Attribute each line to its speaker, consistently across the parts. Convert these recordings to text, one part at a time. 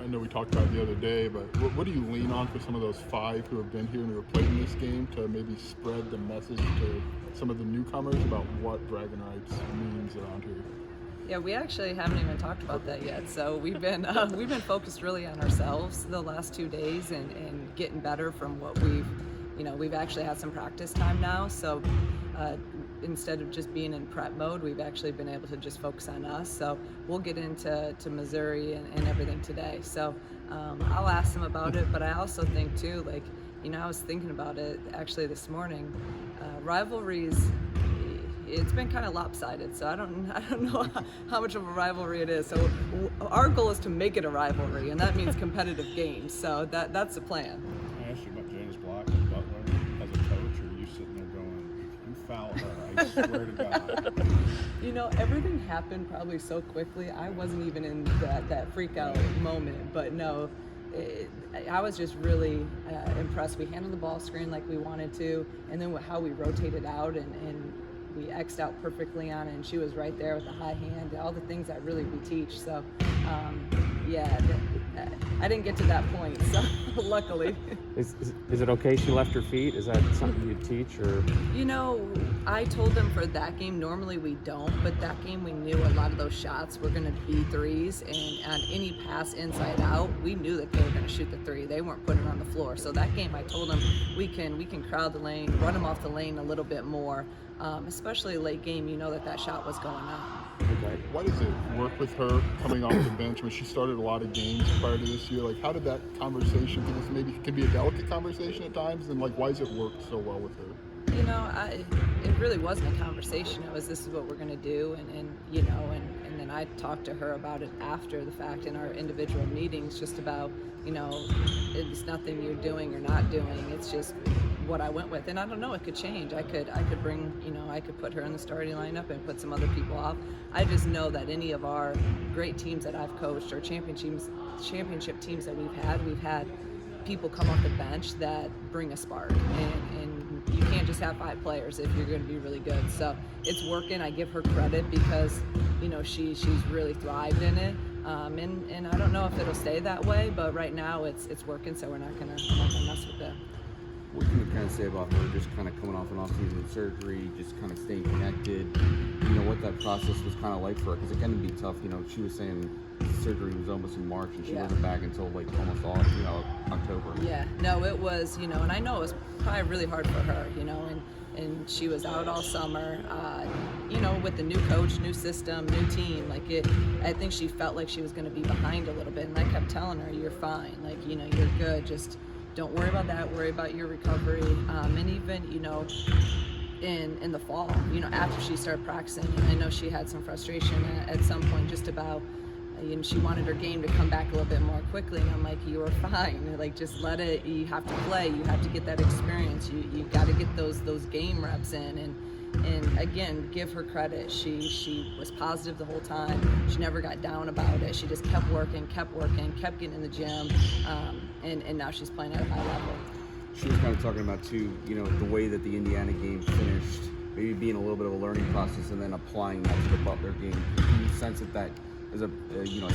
Speaker 1: I know we talked about it the other day, but what do you lean on for some of those 5 who have been here and who have played in this game to maybe spread the message to some of the newcomers about what Dragon Rights means around here?
Speaker 2: Yeah, we actually haven't even talked about that yet. So we've been focused really on ourselves the last 2 days and getting better from what we've actually had some practice time now. So instead of just being in prep mode, we've actually been able to just focus on us. So we'll get into Missouri and everything today. So I'll ask them about it, but I also think too, like, I was thinking about it actually this morning. Rivalries, it's been kind of lopsided, so I don't know how much of a rivalry it is. So our goal is to make it a rivalry, and that means competitive games. So that's the plan.
Speaker 3: Can I ask you about Janice Block and Butler as a coach, or are you sitting there going, if you foul her, I swear to God?
Speaker 2: Everything happened probably so quickly. I wasn't even in that freak out moment, but no. I was just really impressed. We handled the ball screen like we wanted to, and then how we rotated out and we X'd out perfectly on it, and she was right there with the high hand, all the things that really we teach. So, I didn't get to that point, so luckily.
Speaker 4: Is it okay she left her feet? Is that something you teach, or?
Speaker 2: I told them for that game, normally we don't, but that game we knew a lot of those shots were going to be threes, and on any pass inside out, we knew that they were going to shoot the three. They weren't putting it on the floor. So that game, I told them we can crowd the lane, run them off the lane a little bit more, especially late game. That shot was going on.
Speaker 1: Okay. Why does it work with her coming off the bench when she started a lot of games prior to this year? Like, how did that conversation, because this maybe can be a delicate conversation at times, and like, why does it work so well with her?
Speaker 2: It really wasn't a conversation. It was, this is what we're going to do, and then I talked to her about it after the fact in our individual meetings, just about, it's nothing you're doing or not doing. It's just what I went with, and I don't know, it could change. I could bring, I could put her in the starting lineup and put some other people off. I just know that any of our great teams that I've coached or championship teams that we've had people come off the bench that bring a spark, and you can't just have 5 players if you're going to be really good. So it's working. I give her credit because she's really thrived in it, and I don't know if it'll stay that way, but right now it's working, so I'm not gonna mess with it.
Speaker 5: What can you kind of say about her just kind of coming off an off-season surgery, just kind of staying connected? What that process was kind of like for her, because it can be tough. She was saying surgery was almost in March, and she wasn't back until like almost all October.
Speaker 2: Yeah, no, it was, and I know it was probably really hard for her, and she was out all summer, with the new coach, new system, new team. I think she felt like she was going to be behind a little bit, and I kept telling her, you're fine, you're good, just don't worry about that, worry about your recovery. And even, in the fall, after she started practicing, I know she had some frustration at some point just about, she wanted her game to come back a little bit more quickly, and I'm like, you are fine, just let it, you have to play, you have to get that experience, you got to get those game reps in, and again, give her credit, she was positive the whole time, she never got down about it, she just kept working, kept getting in the gym, and now she's playing at a high level.
Speaker 5: She was kind of talking about too, the way that the Indiana game finished, maybe being a little bit of a learning process and then applying that to the Butler game. Do you sense that is a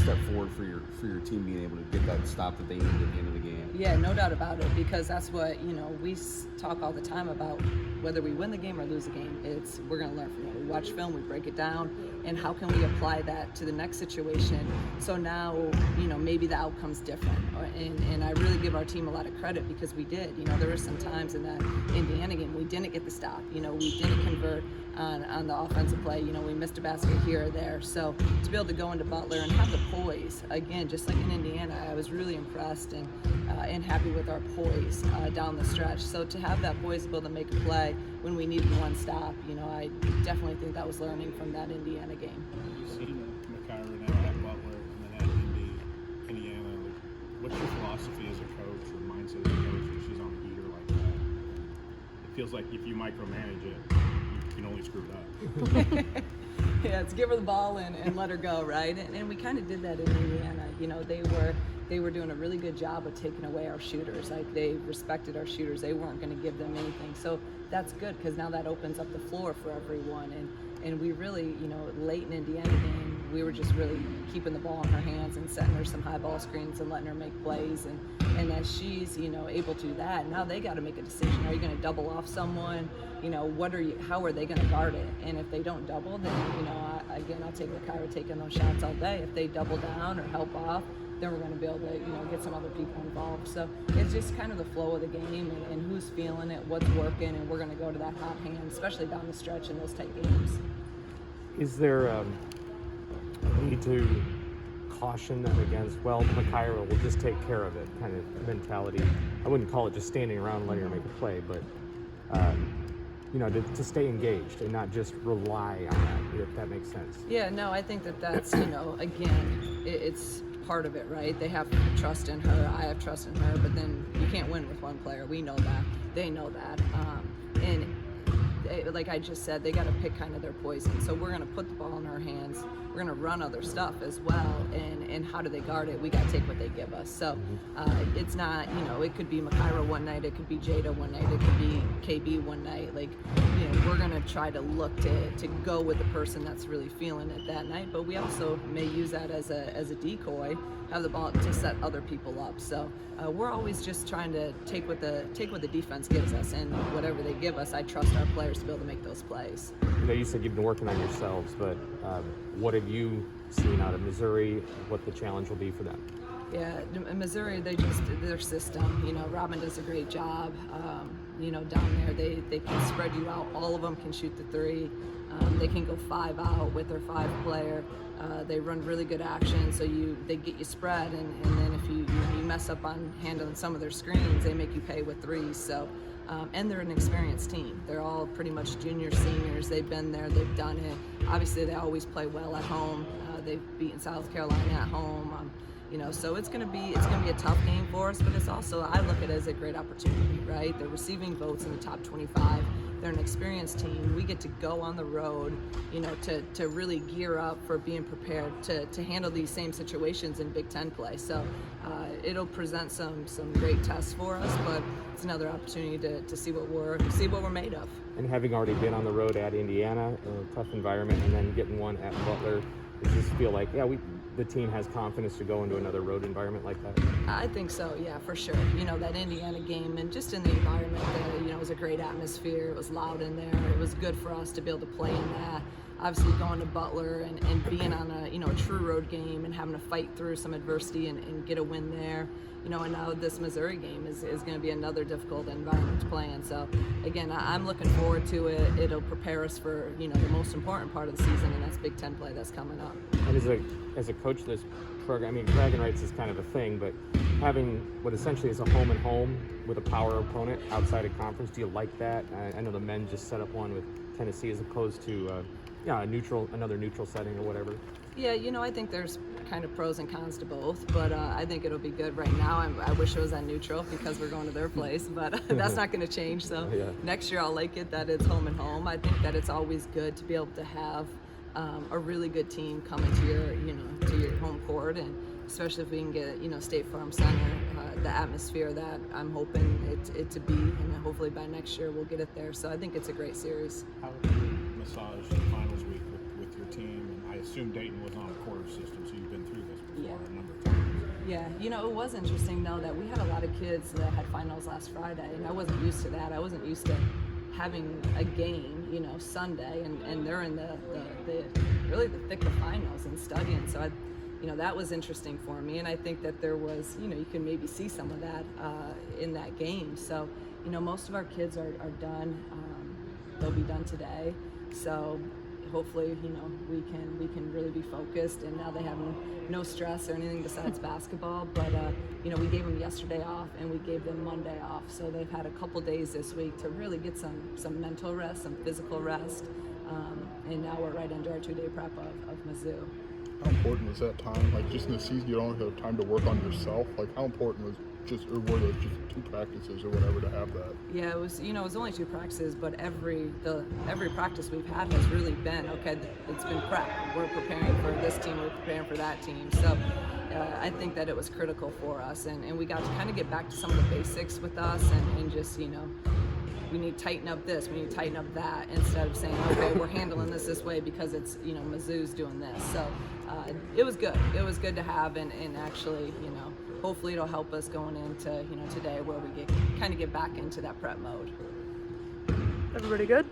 Speaker 5: step forward for your team being able to get that stop that they needed at the end of the game?
Speaker 2: Yeah, no doubt about it, because that's what we talk all the time about. Whether we win the game or lose the game, we're going to learn from it. We watch film, we break it down, and how can we apply that to the next situation? So now, maybe the outcome's different. And I really give our team a lot of credit, because we did. There were some times in that Indiana game we didn't get the stop. We didn't convert on the offensive play. We missed a basket here or there. So to be able to go into Butler and have the poise, again, just like in Indiana, I was really impressed and happy with our poise down the stretch. So to have that poise to be able to make a play when we needed one stop, I definitely think that was learning from that Indiana game.
Speaker 3: You see McIver now at Butler and then at Indiana. What's your philosophy as a coach or mindset as a coach when she's on a heater like that? It feels like if you micromanage it, you can only screw it up.
Speaker 2: Yeah, it's give her the ball and let her go, right? And we kind of did that in Indiana. They were doing a really good job of taking away our shooters. They respected our shooters. They weren't going to give them anything. So that's good, because now that opens up the floor for everyone. And we really, late in Indiana game, we were just really keeping the ball in her hands and setting her some high ball screens and letting her make plays. And as she's, able to do that, now they got to make a decision. Are you going to double off someone? How are they going to guard it? And if they don't double, then, I'll take Makira taking those shots all day. If they double down or help off, then we're going to be able to, get some other people involved. So it's just kind of the flow of the game and who's feeling it, what's working, and we're going to go to that hot hand, especially down the stretch in those tight games.
Speaker 4: Is there a need to caution them against, Makira will just take care of it kind of mentality? I wouldn't call it just standing around and letting her make a play, but to stay engaged and not just rely on that, if that makes sense.
Speaker 2: Yeah, no, I think that's, again, it's part of it, right? They have trust in her, I have trust in her, but then you can't win with one player. We know that. They know that. Like I just said, they got to pick kind of their poison. So we're going to put the ball in her hands. We're going to run other stuff as well. And how do they guard it? We got to take what they give us. So it's not, it could be Makira one night. It could be Jada one night. It could be KB one night. Like, we're going to try to look to go with the person that's really feeling it that night. But we also may use that as a decoy, have the ball to set other people up. So we're always just trying to take what the defense gives us, and whatever they give us, I trust our players to be able to make those plays.
Speaker 4: You said you've been working on yourselves, but what have you seen out of Missouri? What the challenge will be for them?
Speaker 2: Yeah, in Missouri, their system, Robin does a great job, down there. They can spread you out. All of them can shoot the three. They can go 5 out with their 5 player. They run really good action, so they get you spread, and then if you mess up on handling some of their screens, they make you pay with threes. So, and they're an experienced team. They're all pretty much junior, seniors. They've been there, they've done it. Obviously, they always play well at home. They've beaten South Carolina at home. So it's gonna be a tough game for us, but it's also, I look at it as a great opportunity, right? They're receiving votes in the top 25. They're an experienced team. We get to go on the road, to really gear up for being prepared to handle these same situations in Big Ten play. So it'll present some great tests for us, but it's another opportunity to see what we're made of.
Speaker 4: And having already been on the road at Indiana, a tough environment, and then getting one at Butler, does this feel like, the team has confidence to go into another road environment like that?
Speaker 2: I think so, yeah, for sure. That Indiana game, and just in the environment there, it was a great atmosphere. It was loud in there. It was good for us to be able to play in that. Obviously going to Butler and being on a true road game and having to fight through some adversity and get a win there. And now this Missouri game is going to be another difficult environment to play in. So again, I'm looking forward to it. It'll prepare us for, the most important part of the season, and that's Big Ten play that's coming up.
Speaker 4: And as a coach of this program, Dragon Rights is kind of a thing, but having what essentially is a home and home with a power opponent outside of conference, do you like that? I know the men just set up one with Tennessee as opposed to another neutral setting or whatever.
Speaker 2: Yeah, I think there's kind of pros and cons to both, but I think it'll be good. Right now, I wish it was at neutral because we're going to their place, but that's not going to change. So Next year I'll like it that it's home and home. I think that it's always good to be able to have a really good team coming to your home court, and especially if we can get State Farm Center, the atmosphere that I'm hoping it to be, and hopefully by next year we'll get it there. So I think it's a great series.
Speaker 3: How would you massage the finals week with your team? And I assume Dayton was on a quarter system, so you've been through this before a number of times.
Speaker 2: Yeah, it was interesting though that we had a lot of kids that had finals last Friday, and I wasn't used to that. I wasn't used to having a game, Sunday, and they're in the really the thick of finals and studying. So that was interesting for me, and I think that there was, you can maybe see some of that in that game. So, most of our kids are done. They'll be done today. So hopefully, we can really be focused, and now they have no stress or anything besides basketball. But we gave them yesterday off, and we gave them Monday off, so they've had a couple days this week to really get some mental rest, some physical rest, and now we're right into our 2-day prep of Mizzou.
Speaker 1: How important was that time? Like, just in the season, you don't have time to work on yourself. Like, how important was were those just 2 practices or whatever to have that?
Speaker 2: Yeah, it was. It was only 2 practices, but every practice we've had has really been okay. It's been prep. We're preparing for this team. We're preparing for that team. So I think that it was critical for us, and we got to kind of get back to some of the basics with us, and just we need to tighten up this, we need to tighten up that, instead of saying, okay, we're handling this way because it's, Mizzou's doing this. So it was good. It was good to have, and actually, you know, hopefully it'll help us going into, you know, today where we kind of get back into that prep mode.
Speaker 6: Everybody good?